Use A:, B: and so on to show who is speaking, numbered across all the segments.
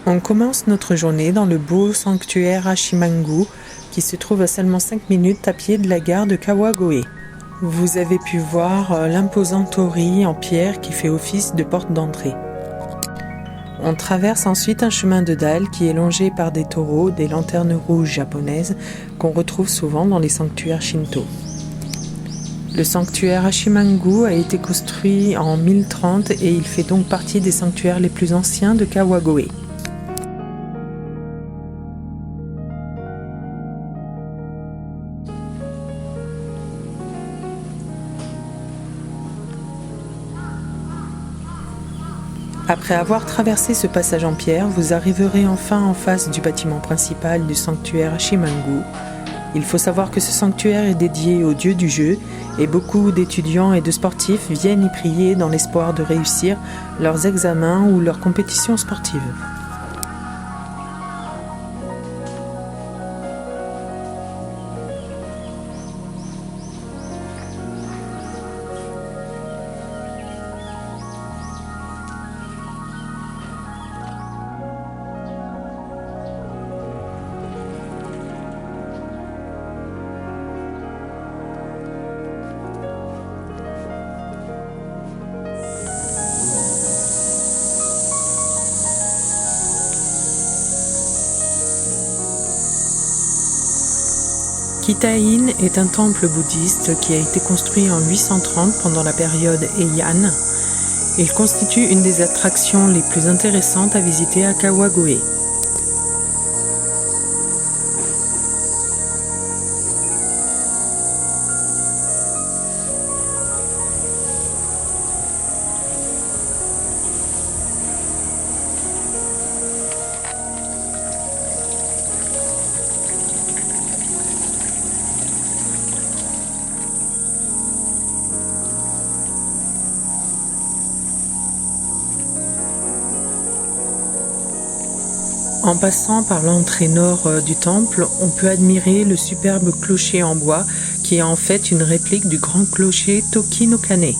A: On commence notre journée dans le beau sanctuaire Hachimangu qui se trouve à seulement 5 minutes à pied de la gare de Kawagoe. Vous avez pu voir l'imposant torii en pierre qui fait office de porte d'entrée. On traverse ensuite un chemin de dalle qui est longé par des taureaux, des lanternes rouges japonaises qu'on retrouve souvent dans les sanctuaires shinto. Le sanctuaire Hachimangu a été construit en 1030 et il fait donc partie des sanctuaires les plus anciens de Kawagoe. Après avoir traversé ce passage en pierre, vous arriverez enfin en face du bâtiment principal du sanctuaire Hachimangu. Il faut savoir que ce sanctuaire est dédié au dieu du jeu et beaucoup d'étudiants et de sportifs viennent y prier dans l'espoir de réussir leurs examens ou leurs compétitions sportives. Kitain est un temple bouddhiste qui a été construit en 830 pendant la période Heian. Il constitue une des attractions les plus intéressantes à visiter à Kawagoe. En passant par l'entrée nord du temple, on peut admirer le superbe clocher en bois qui est en fait une réplique du grand clocher Toki no Kane.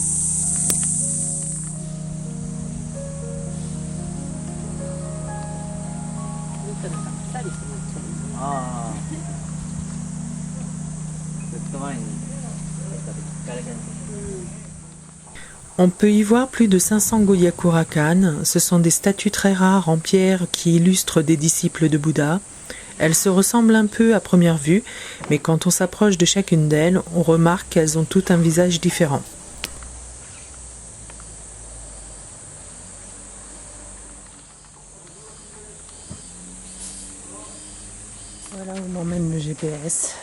A: On peut y voir plus de 500 Goyakurakane. Ce sont des statues très rares en pierre qui illustrent des disciples de Bouddha. Elles se ressemblent un peu à première vue, mais quand on s'approche de chacune d'elles, on remarque qu'elles ont toutes un visage différent. Voilà où m'emmène le GPS.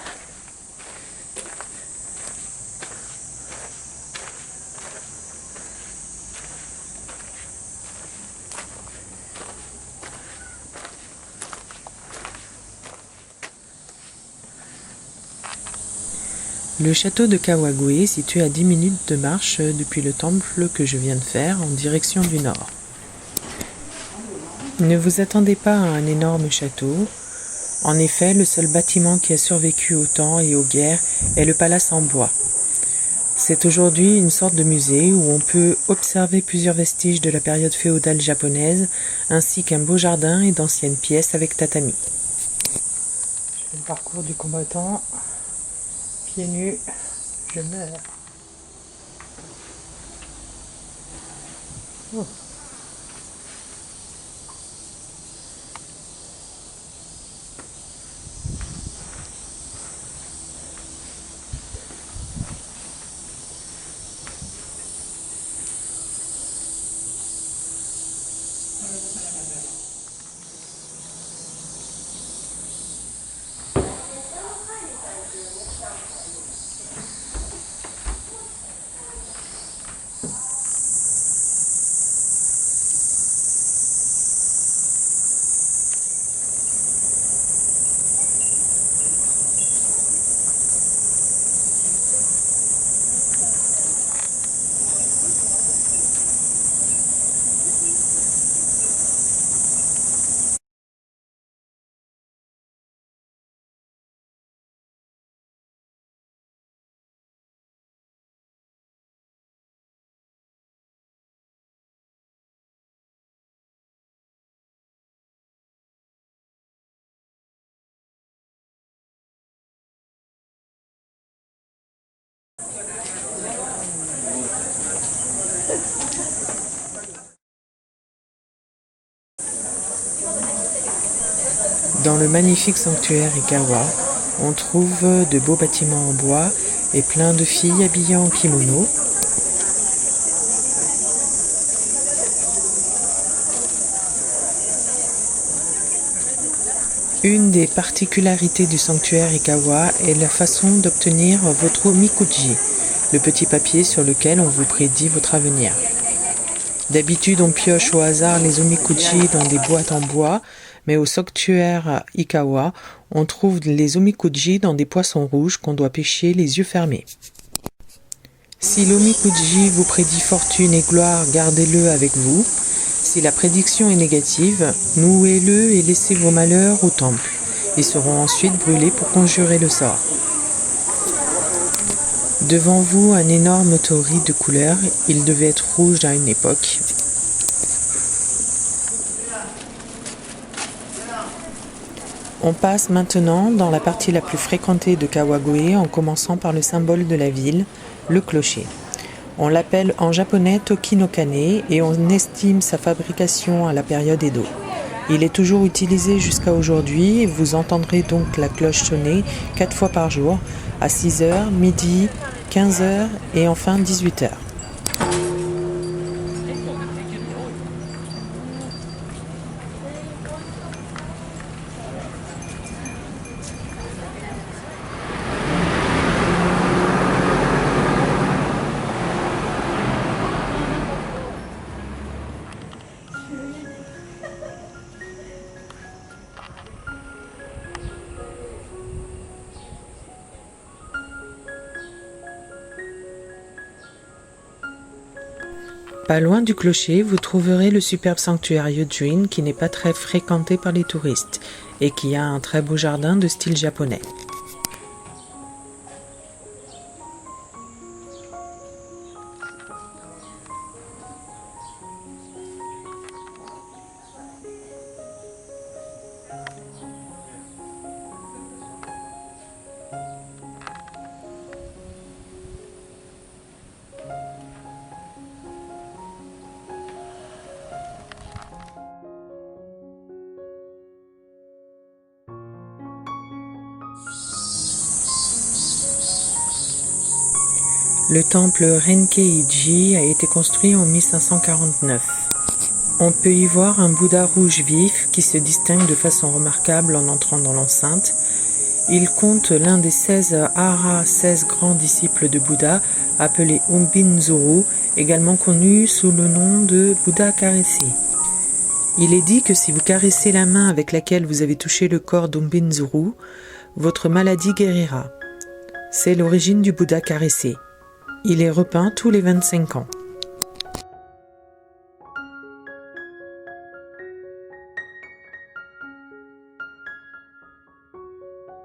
A: Le château de Kawagoe est situé à 10 minutes de marche depuis le temple que je viens de faire en direction du nord. Ne vous attendez pas à un énorme château. En effet, le seul bâtiment qui a survécu au temps et aux guerres est le palace en bois. C'est aujourd'hui une sorte de musée où on peut observer plusieurs vestiges de la période féodale japonaise, ainsi qu'un beau jardin et d'anciennes pièces avec tatami. Je fais le parcours du combattant. Pieds nus, je meurs. Oh. Dans le magnifique sanctuaire Ikawa, on trouve de beaux bâtiments en bois et plein de filles habillées en kimono. Une des particularités du sanctuaire Ikawa est la façon d'obtenir votre omikuji, le petit papier sur lequel on vous prédit votre avenir. D'habitude, on pioche au hasard les omikuji dans des boîtes en bois, mais au sanctuaire Ikawa, on trouve les omikuji dans des poissons rouges qu'on doit pêcher les yeux fermés. Si l'omikuji vous prédit fortune et gloire, gardez-le avec vous. Si la prédiction est négative, nouez-le et laissez vos malheurs au temple. Ils seront ensuite brûlés pour conjurer le sort. Devant vous, un énorme tori de couleur. Il devait être rouge à une époque. On passe maintenant dans la partie la plus fréquentée de Kawagoe en commençant par le symbole de la ville, le clocher. On l'appelle en japonais Toki no Kane et on estime sa fabrication à la période Edo. Il est toujours utilisé jusqu'à aujourd'hui et vous entendrez donc la cloche sonner 4 fois par jour, à 6h, midi, 15h et enfin 18h. Pas loin du clocher, vous trouverez le superbe sanctuaire Yojuin qui n'est pas très fréquenté par les touristes et qui a un très beau jardin de style japonais. Le temple Renkeiji a été construit en 1549. On peut y voir un Bouddha rouge vif qui se distingue de façon remarquable en entrant dans l'enceinte. Il compte l'un des 16 Hara, 16 grands disciples de Bouddha, appelé Umbinzuru, également connu sous le nom de Bouddha caressé. Il est dit que si vous caressez la main avec laquelle vous avez touché le corps d'Umbinzuru, votre maladie guérira. C'est l'origine du Bouddha caressé. Il est repeint tous les 25 ans.